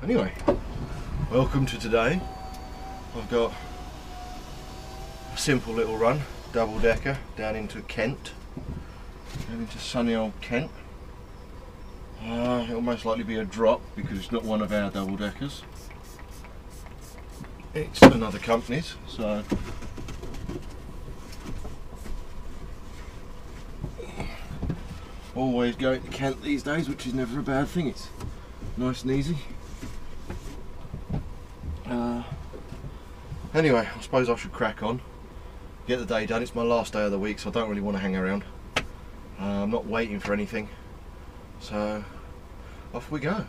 Anyway, welcome to today. I've got a simple little run, double decker, down into Kent, down into sunny old Kent. It'll most likely be a drop because it's not one of our double deckers. It's another company's, so always going to Kent these days, which is never a bad thing. It's nice and easy. Anyway, I suppose I should crack on, get the day done. It's my last day of the week, so I don't really want to hang around. I'm not waiting for anything, so off we go.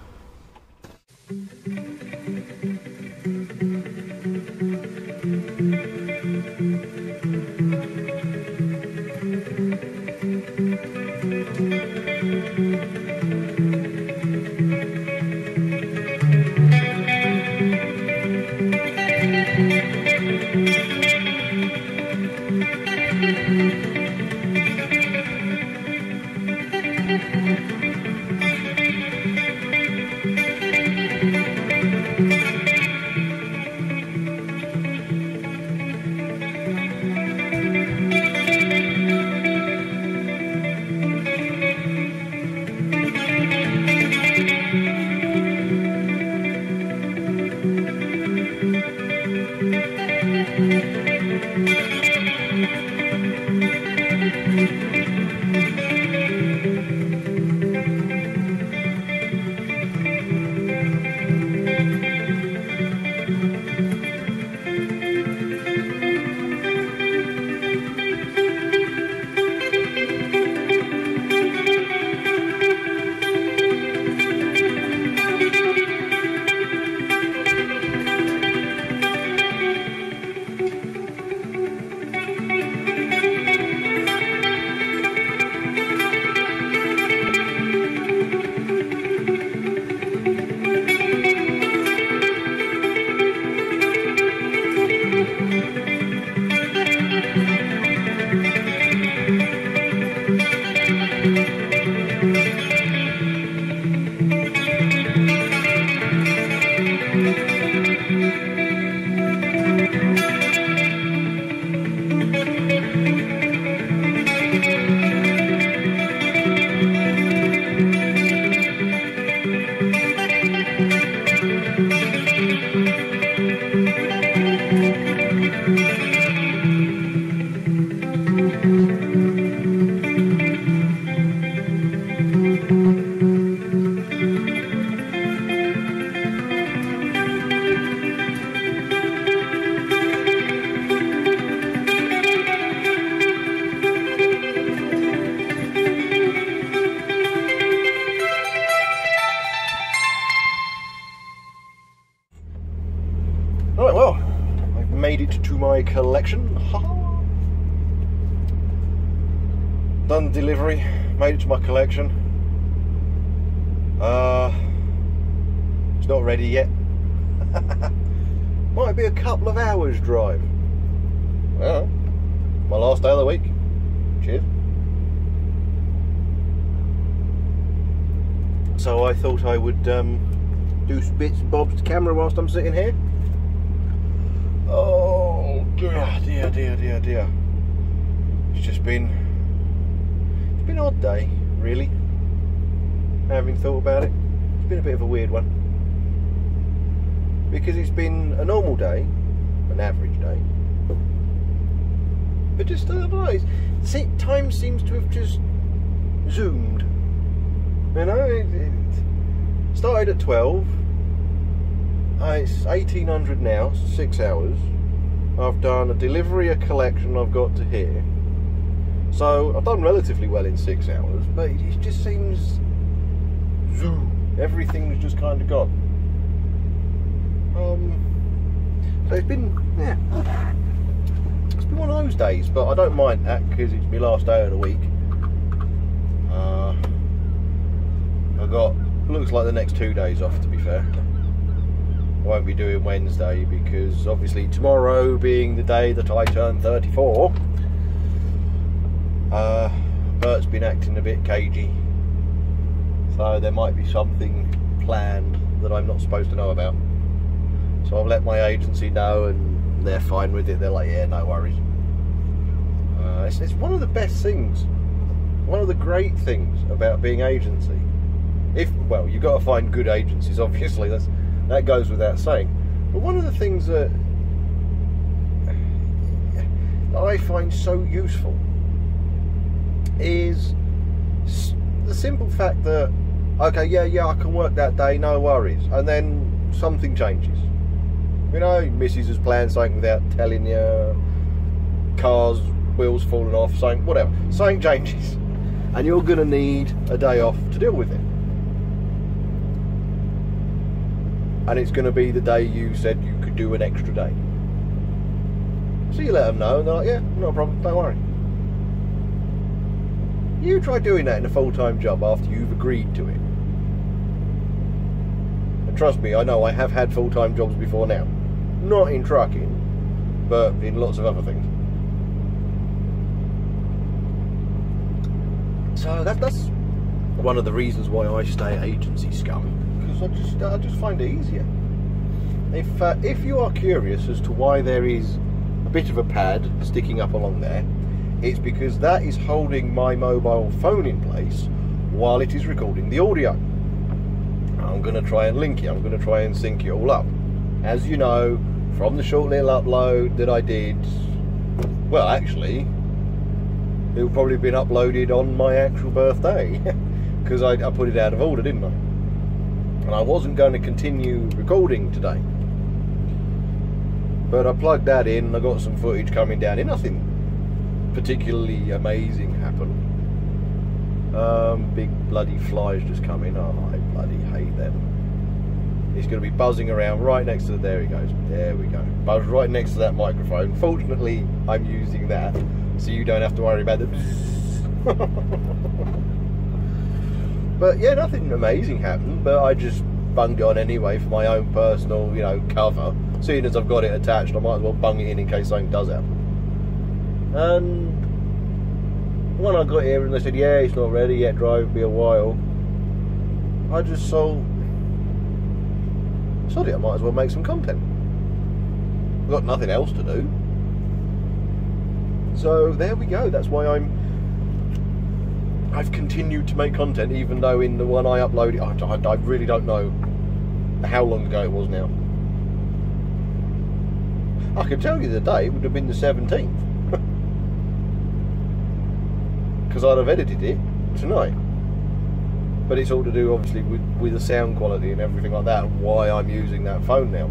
Alright, well, I've made it to my collection. Done delivery, made it to my collection. It's not ready yet. Might be a couple of hours drive. Well, my last day of the week. Cheers. So I thought I would do some bits and bobs to camera whilst I'm sitting here. Oh dear. It's been an odd day, really. Having thought about it, it's been a bit of a weird one. Because it's been a normal day, an average day. But just, I don't know, time seems to have just zoomed. You know, it started at 12. It's 1800 now, 6 hours. I've done a delivery, a collection, I've got to here. So I've done relatively well in 6 hours, but it just seems zoom. Everything's just kind of gone. So it's been, yeah, it's been one of those days, but I don't mind that because it's my last day of the week. I've got, looks like the next 2 days off, to be fair. I won't be doing Wednesday because obviously tomorrow being the day that I turn 34, Bert's been acting a bit cagey, so there might be something planned that I'm not supposed to know about. So I've let my agency know, and they're fine with it. They're like, yeah, no worries. It's one of the best things, one of the great things about being agency. Well, you've got to find good agencies, obviously, that goes without saying. But one of the things that I find so useful is the simple fact that, okay, yeah, I can work that day, no worries, and then something changes. You know, Mrs. has planned something without telling you, car's wheels falling off, something, whatever, something changes, and you're going to need a day off to deal with it. And it's going to be the day you said you could do an extra day. So you let them know, and they're like, yeah, no problem, don't worry. You try doing that in a full-time job after you've agreed to it. And trust me, I know I have had full-time jobs before now. Not in trucking, but in lots of other things. So that's one of the reasons why I stay agency scum. Because I just find it easier. If you are curious as to why there is a bit of a pad sticking up along there, it's because that is holding my mobile phone in place while it is recording the audio. I'm going to try and link it, I'm going to try and sync it all up. As you know, from the short little upload that I did, well, actually, it will probably have been uploaded on my actual birthday, because I put it out of order, didn't I? And I wasn't going to continue recording today. But I plugged that in, I got some footage coming down here. Nothing particularly amazing happened. Big bloody flies just come in. Oh, I bloody hate them. He's going to be buzzing around right next to there he goes. There we go. Buzz right next to that microphone. Fortunately, I'm using that, so you don't have to worry about the But yeah, nothing amazing happened, but I just bunged it on anyway for my own personal, you know, cover. Seeing as I've got it attached, I might as well bung it in case something does happen. And when I got here and they said, yeah, it's not ready yet, drive, be a while, I just thought, sod it, I might as well make some content. I've got nothing else to do. So there we go, that's why I've continued to make content, even though in the one I uploaded, I really don't know how long ago it was now. I can tell you the day, it would have been the 17th. Because I'd have edited it tonight. But it's all to do, obviously, with the sound quality and everything like that, and why I'm using that phone now.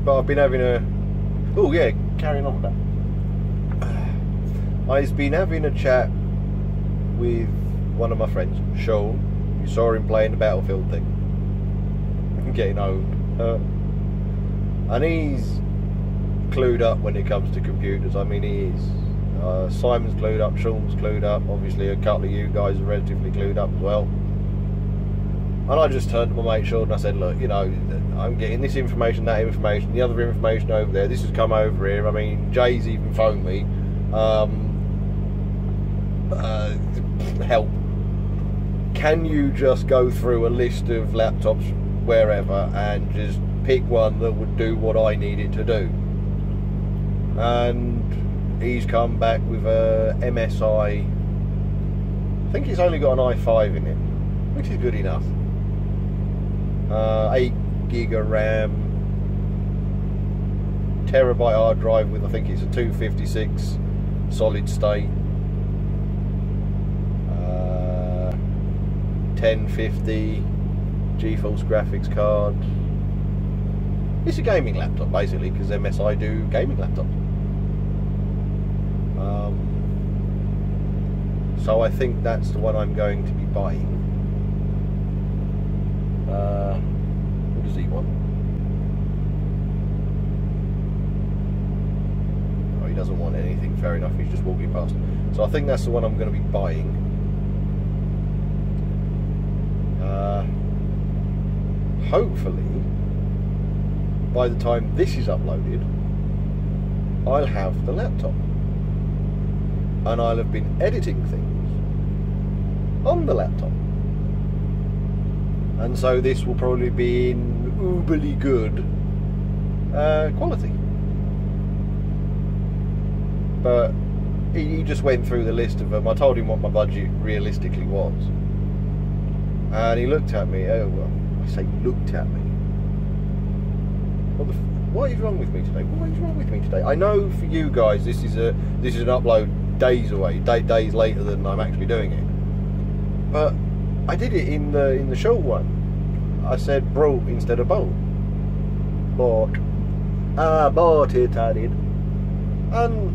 But I've been having a... Oh yeah, carrying on with that. I've been having a chat with one of my friends, Sean. You saw him playing the Battlefield thing. Getting owned. And he's clued up when it comes to computers. I mean, he is. Simon's clued up, Sean's clued up. Obviously, a couple of you guys are relatively clued up as well. And I just turned to my mate Sean and I said, look, you know, I'm getting this information, that information, the other information over there. This has come over here. I mean, Jay's even phoned me. Help. Can you just go through a list of laptops wherever and just pick one that would do what I need it to do? And he's come back with a MSI, I think it's only got an i5 in it, which is good enough. 8 gig of RAM, terabyte hard drive with, I think it's a 256 solid state, 1050 GeForce graphics card. It's a gaming laptop basically, because MSI do gaming laptops. So I think that's the one I'm going to be buying. What does he want? Oh, he doesn't want anything, fair enough, he's just walking past. So I think that's the one I'm going to be buying. Hopefully, by the time this is uploaded, I'll have the laptop. And I'll have been editing things on the laptop. And so this will probably be in uberly good quality. But he just went through the list of them. I told him what my budget realistically was. And he looked at me. Oh, well, I say looked at me. What is wrong with me today? What is wrong with me today? I know for you guys this is an upload days away, days later than I'm actually doing it. But I did it in the short one. I said brought instead of bought. Bought. Bought it, I did. And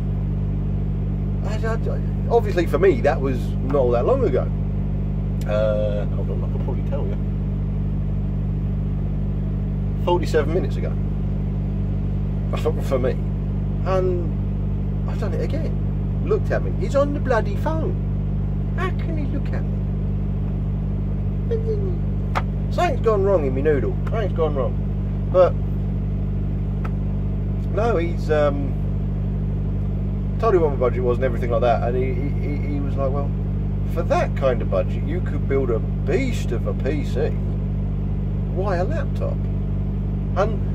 obviously for me that was not all that long ago. Hold on, I can probably tell you. 47 minutes ago. For me. And I've done it again. Looked at me. He's on the bloody phone. How can he look at me? Something's gone wrong in my noodle. Something's gone wrong. But no, he's told him what my budget was and everything like that, and he was like, well, for that kind of budget you could build a beast of a PC. Why a laptop? And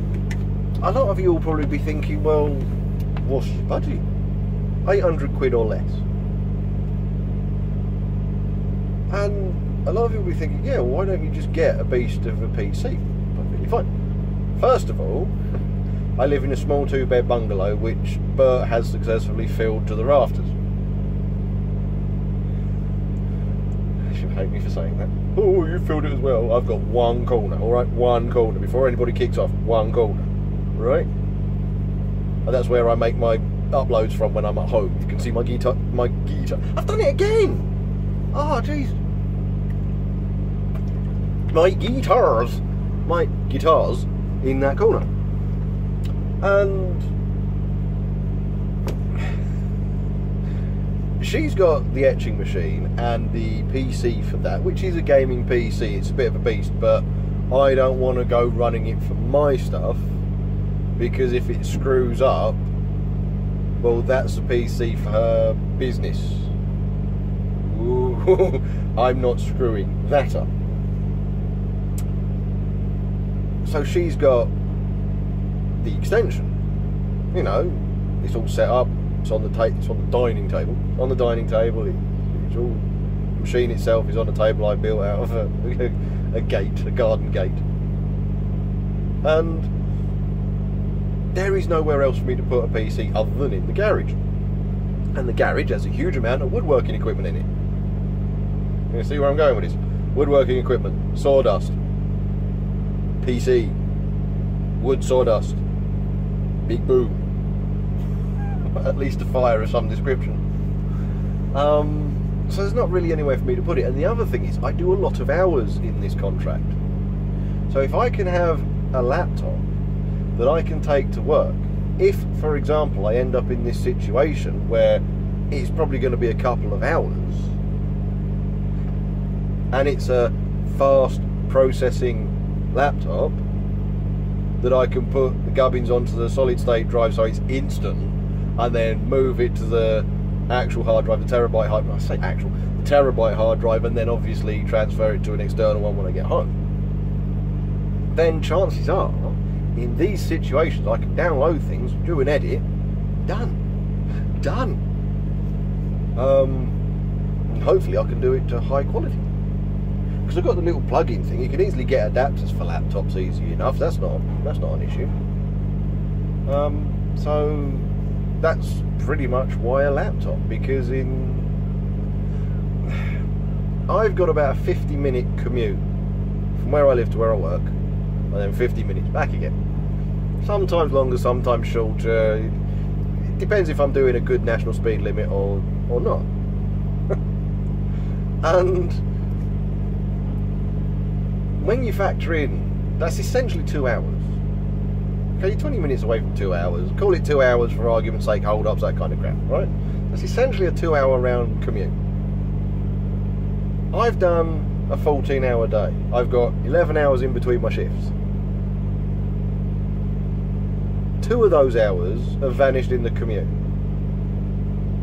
a lot of you will probably be thinking, well, what's your budget? 800 quid or less. And a lot of you will be thinking, yeah, well, why don't you just get a beast of a PC? Perfectly fine. First of all, I live in a small 2-bed bungalow which Bert has successfully filled to the rafters. She'll hate me for saying that. Oh, you filled it as well. I've got one corner, alright? One corner. Before anybody kicks off, one corner. Right? And that's where I make my uploads from when I'm at home. You can see my guitar. I've done it again! Oh, jeez. My guitars in that corner. And she's got the etching machine and the PC for that, which is a gaming PC. It's a bit of a beast, but I don't want to go running it for my stuff, because if it screws up, well, that's a PC for her business. Ooh, I'm not screwing that up. So she's got the extension. You know, it's all set up. It's on the dining table. On the dining table, it's all. The machine itself is on a table I built out of a garden gate. And there is nowhere else for me to put a PC other than in the garage. And the garage has a huge amount of woodworking equipment in it. You see where I'm going with this? Woodworking equipment, sawdust, PC, wood sawdust, big boom, at least a fire of some description. So there's not really anywhere for me to put it. And the other thing is, I do a lot of hours in this contract. So if I can have a laptop that I can take to work, if, for example, I end up in this situation where it's probably going to be a couple of hours, and it's a fast processing laptop that I can put the gubbins onto the solid state drive so it's instant, and then move it to the actual hard drive, the terabyte hard drive. I say actual, the terabyte hard drive, and then obviously transfer it to an external one when I get home. Then chances are, in these situations, I can download things, do an edit, done. And hopefully I can do it to high quality. Because I've got the little plug-in thing. You can easily get adapters for laptops easy enough. That's not an issue. So that's pretty much why a laptop, because I've got about a 50-minute commute from where I live to where I work, and then 50 minutes back again. Sometimes longer, sometimes shorter. It depends if I'm doing a good national speed limit or not. And when you factor in, that's essentially 2 hours. Okay, you're 20 minutes away from 2 hours. Call it 2 hours for argument's sake, hold-ups, that kind of crap, right? That's essentially a 2-hour round commute. I've done a 14-hour day. I've got 11 hours in between my shifts. 2 of those hours have vanished in the commute.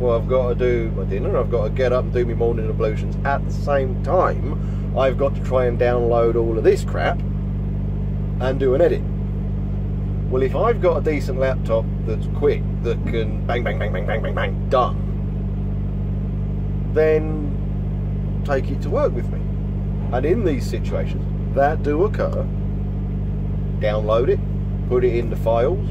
well, I've got to do my dinner, I've got to get up and do my morning ablutions. At the same time, I've got to try and download all of this crap and do an edit. Well, if I've got a decent laptop that's quick, that can bang, bang, bang, bang, bang, bang, bang, done, then take it to work with me. And in these situations that do occur, download it, put it in the files.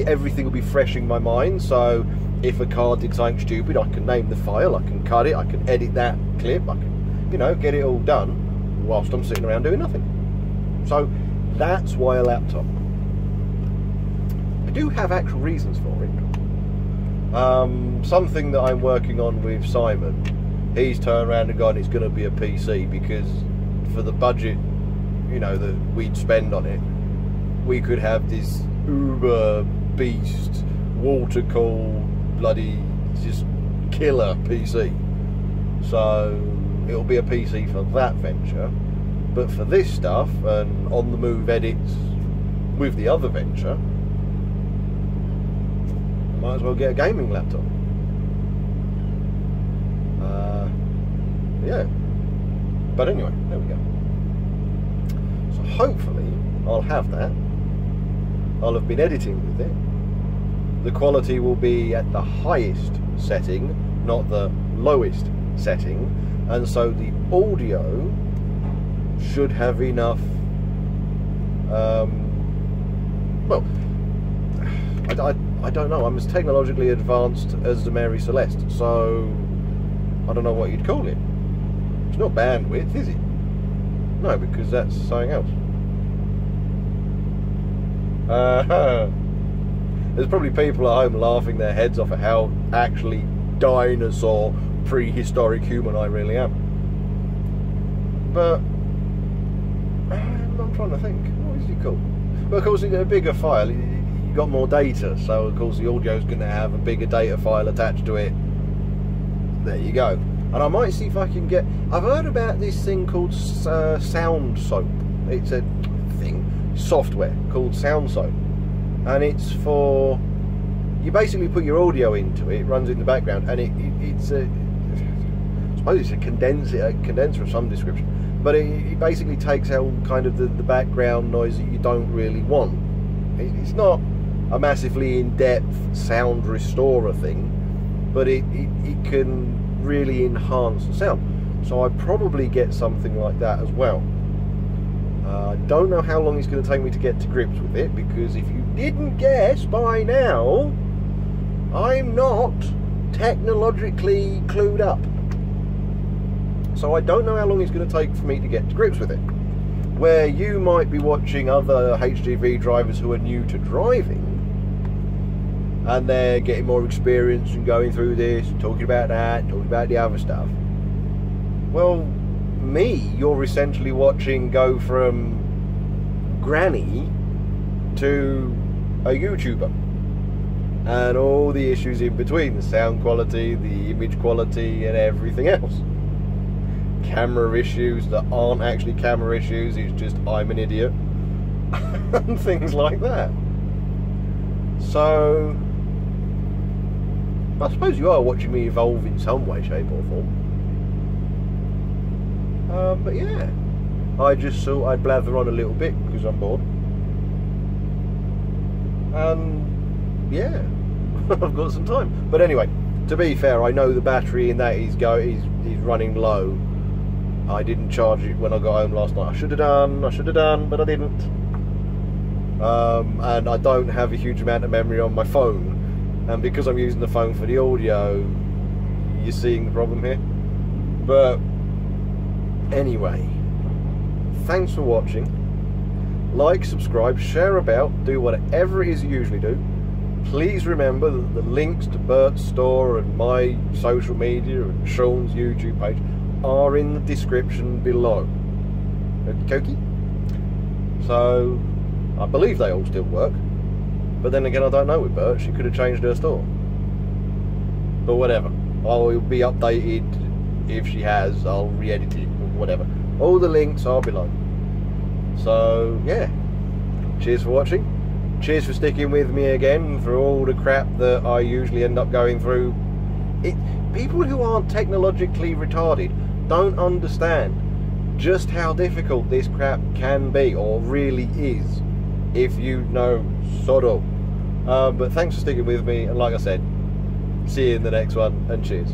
Everything will be fresh in my mind, so if a card did something stupid, I can name the file, I can cut it, I can edit that clip, I can, get it all done whilst I'm sitting around doing nothing. So that's why a laptop. I do have actual reasons for it. Something that I'm working on with Simon, he's turned around and gone, it's going to be a PC, because for the budget, that we'd spend on it, we could have this uber beast, water cooled, bloody, just killer PC. So it'll be a PC for that venture. But for this stuff and on the move edits with the other venture, might as well get a gaming laptop. Yeah. But anyway, there we go. So hopefully I'll have that. I'll have been editing with it. The quality will be at the highest setting, not the lowest setting, and so the audio should have enough. Well, I don't know. I'm as technologically advanced as the Mary Celeste, so I don't know what you'd call it. It's not bandwidth, is it? No, because that's something else. There's probably people at home laughing their heads off at how actually dinosaur, prehistoric human I really am. But I'm trying to think. What is it called? Well, of course, in a bigger file, you got more data, so of course the audio's going to have a bigger data file attached to it. There you go. And I might see if I can get. I've heard about this thing called SoundSoap. It's a thing, software called SoundSoap, and it's for. You basically put your audio into it, runs in the background, and it's a. I suppose it's a condenser of some description, but it basically takes out kind of the background noise that you don't really want. It's not a massively in-depth sound restorer thing, but it can really enhance the sound. So I'd probably get something like that as well. I don't know how long it's going to take me to get to grips with it, because if you didn't guess by now, I'm not technologically clued up. So I don't know how long it's going to take for me to get to grips with it. Where you might be watching other HGV drivers who are new to driving, and they're getting more experience and going through this, and talking about that, talking about the other stuff. Well, me, you're essentially watching go from granny to a YouTuber. And all the issues in between, the sound quality, the image quality, and everything else. Camera issues that aren't actually camera issues, it's just I'm an idiot. And things like that. So I suppose you are watching me evolve in some way, shape or form. But yeah, I just thought I'd blather on a little bit because I'm bored. And yeah, I've got some time. But anyway, to be fair, I know the battery in that is running low. I didn't charge it when I got home last night. I should have done, but I didn't. And I don't have a huge amount of memory on my phone. And because I'm using the phone for the audio, you're seeing the problem here. But anyway, thanks for watching. Like, subscribe, share about, do whatever it is you usually do. Please remember that the links to Bert's store and my social media and Sean's YouTube page are in the description below. Okay? So I believe they all still work. But then again, I don't know with Bert. She could have changed her store. But whatever. I'll be updated if she has. I'll re-edit it or whatever. All the links are below. So yeah. Cheers for watching. Cheers for sticking with me again for all the crap that I usually end up going through People who aren't technologically retarded don't understand just how difficult this crap can be, or really is, if you know sod of. But thanks for sticking with me, and like I said, see you in the next one, and cheers.